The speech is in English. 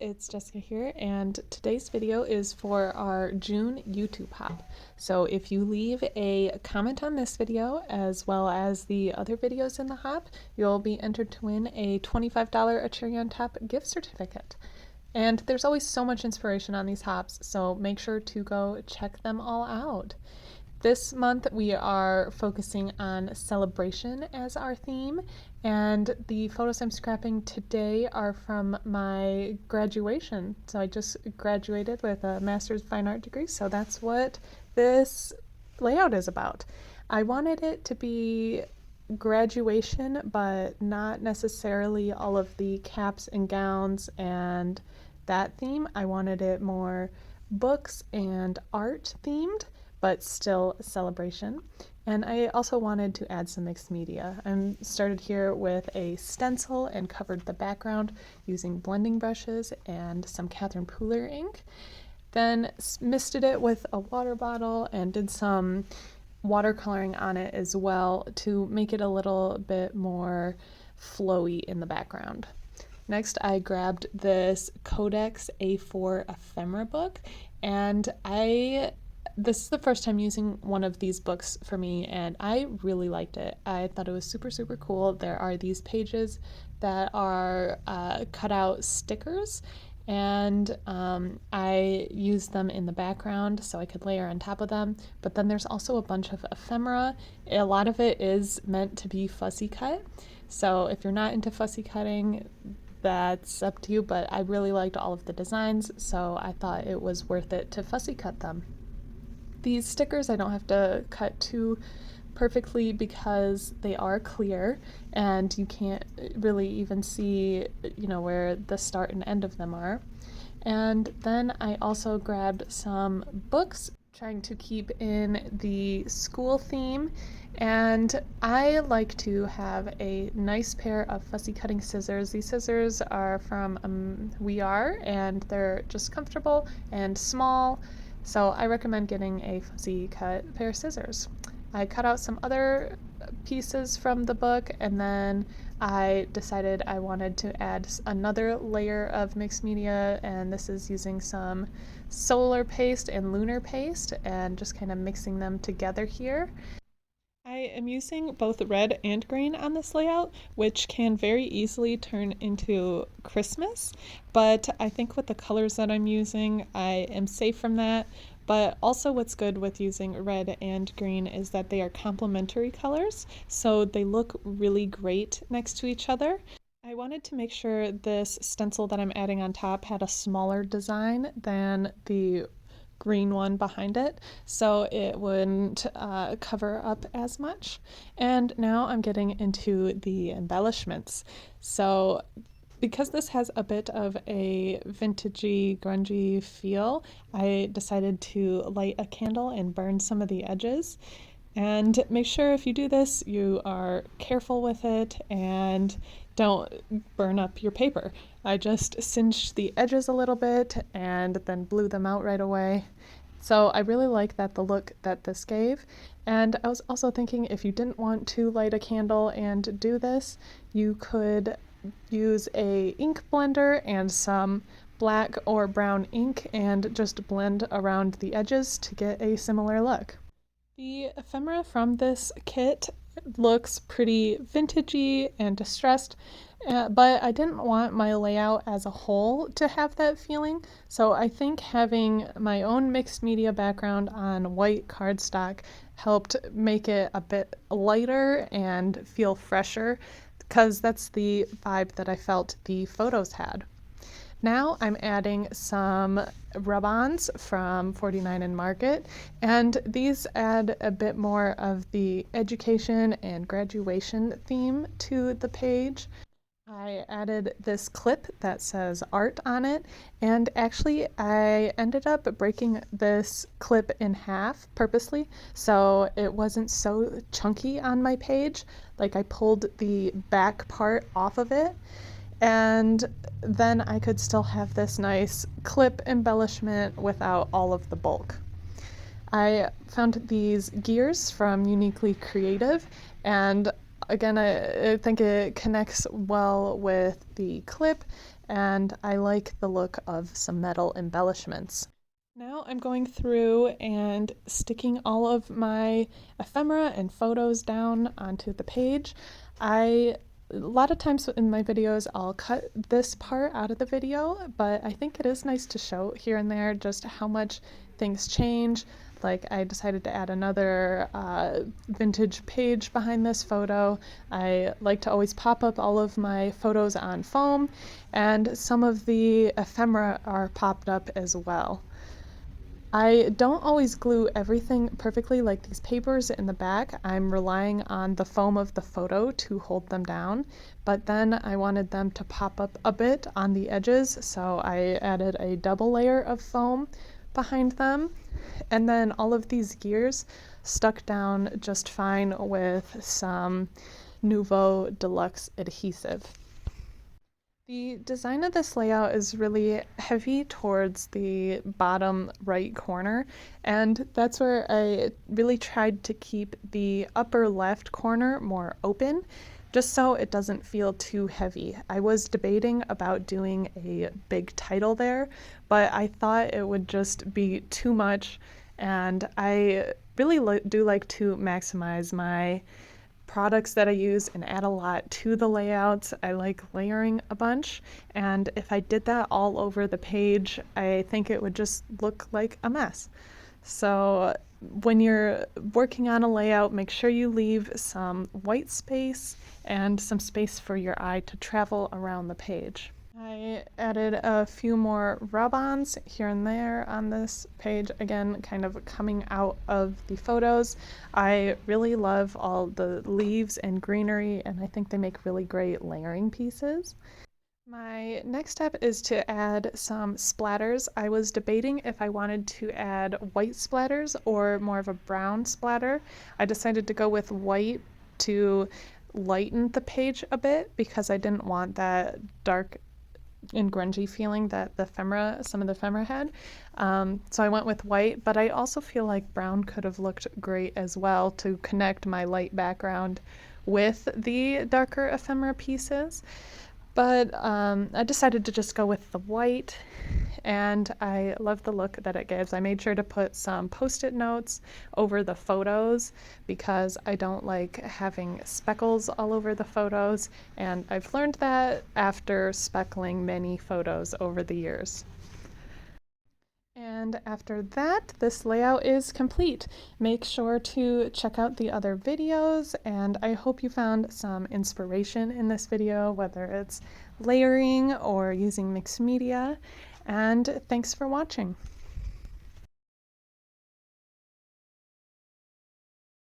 it's Jessica here, and today's video is for our June YouTube hop. So if you leave a comment on this video as well as the other videos in the hop, you'll be entered to win a $25 A Cherry on Top gift certificate. And there's always so much inspiration on these hops, so make sure to go check them all out. This month we are focusing on celebration as our theme, and the photos I'm scrapping today are from my graduation. So I just graduated with a Master's of Fine Art degree, so that's what this layout is about. I wanted it to be graduation, but not necessarily all of the caps and gowns and that theme. I wanted it more books and art themed, but still a celebration. And I also wanted to add some mixed media. I started here with a stencil and covered the background using blending brushes and some Catherine Pooler ink. Then misted it with a water bottle and did some watercoloring on it as well to make it a little bit more flowy in the background. Next, I grabbed this Codex A4 ephemera book, and this is the first time using one of these books for me, and I really liked it. I thought it was super, super cool. There are these pages that are cutout stickers, and I used them in the background so I could layer on top of them. But then there's also a bunch of ephemera. A lot of it is meant to be fussy cut, so if you're not into fussy cutting, that's up to you, but I really liked all of the designs, so I thought it was worth it to fussy cut them. These stickers I don't have to cut too perfectly because they are clear and you can't really even see, where the start and end of them are. And then I also grabbed some books, trying to keep in the school theme, and I like to have a nice pair of fussy cutting scissors. These scissors are from We Are, and they're just comfortable and small, so I recommend getting a fussy cut pair of scissors. I cut out some other pieces from the book, and then I decided I wanted to add another layer of mixed media, and this is using some solar paste and lunar paste and just kind of mixing them together here. I am using both red and green on this layout, which can very easily turn into Christmas, but I think with the colors that I'm using, I am safe from that. But also what's good with using red and green is that they are complementary colors, so they look really great next to each other. I wanted to make sure this stencil that I'm adding on top had a smaller design than the green one behind it, so it wouldn't cover up as much. And now I'm getting into the embellishments. So because this has a bit of a vintagey, grungy feel, I decided to light a candle and burn some of the edges. And make sure if you do this, you are careful with it and don't burn up your paper. I just singed the edges a little bit and then blew them out right away. So I really like the look that this gave. And I was also thinking if you didn't want to light a candle and do this, you could use a ink blender and some black or brown ink and just blend around the edges to get a similar look. The ephemera from this kit looks pretty vintagey and distressed, but I didn't want my layout as a whole to have that feeling, so I think having my own mixed media background on white cardstock helped make it a bit lighter and feel fresher, because that's the vibe that I felt the photos had. Now I'm adding some rub-ons from 49 and Market, and these add a bit more of the education and graduation theme to the page. I added this clip that says art on it, and actually I ended up breaking this clip in half purposely so it wasn't so chunky on my page. Like, I pulled the back part off of it, and then I could still have this nice clip embellishment without all of the bulk. I found these gears from Uniquely Creative, and again, I think it connects well with the clip, and I like the look of some metal embellishments. Now I'm going through and sticking all of my ephemera and photos down onto the page. A lot of times in my videos I'll cut this part out of the video, but I think it is nice to show here and there just how much things change. Like I decided to add another vintage page behind this photo. I like to always pop up all of my photos on foam, and some of the ephemera are popped up as well. I don't always glue everything perfectly like these papers in the back. I'm relying on the foam of the photo to hold them down, but then I wanted them to pop up a bit on the edges, so I added a double layer of foam behind them. And then all of these gears stuck down just fine with some Nouveau Deluxe adhesive. The design of this layout is really heavy towards the bottom right corner, and that's where I really tried to keep the upper left corner more open, just so it doesn't feel too heavy. I was debating about doing a big title there, but I thought it would just be too much, and I really do like to maximize my products that I use and add a lot to the layouts. I like layering a bunch, and if I did that all over the page, I think it would just look like a mess. So when you're working on a layout, make sure you leave some white space and some space for your eye to travel around the page. I added a few more rub-ons here and there on this page, again kind of coming out of the photos. I really love all the leaves and greenery, and I think they make really great layering pieces. My next step is to add some splatters. I was debating if I wanted to add white splatters or more of a brown splatter. I decided to go with white to lighten the page a bit because I didn't want that dark and grungy feeling that some of the ephemera had. So I went with white, but I also feel like brown could have looked great as well to connect my light background with the darker ephemera pieces. But I decided to just go with the white, and I love the look that it gives. I made sure to put some post-it notes over the photos because I don't like having speckles all over the photos, and I've learned that after speckling many photos over the years. And after that, this layout is complete. Make sure to check out the other videos, and I hope you found some inspiration in this video, whether it's layering or using mixed media. And thanks for watching.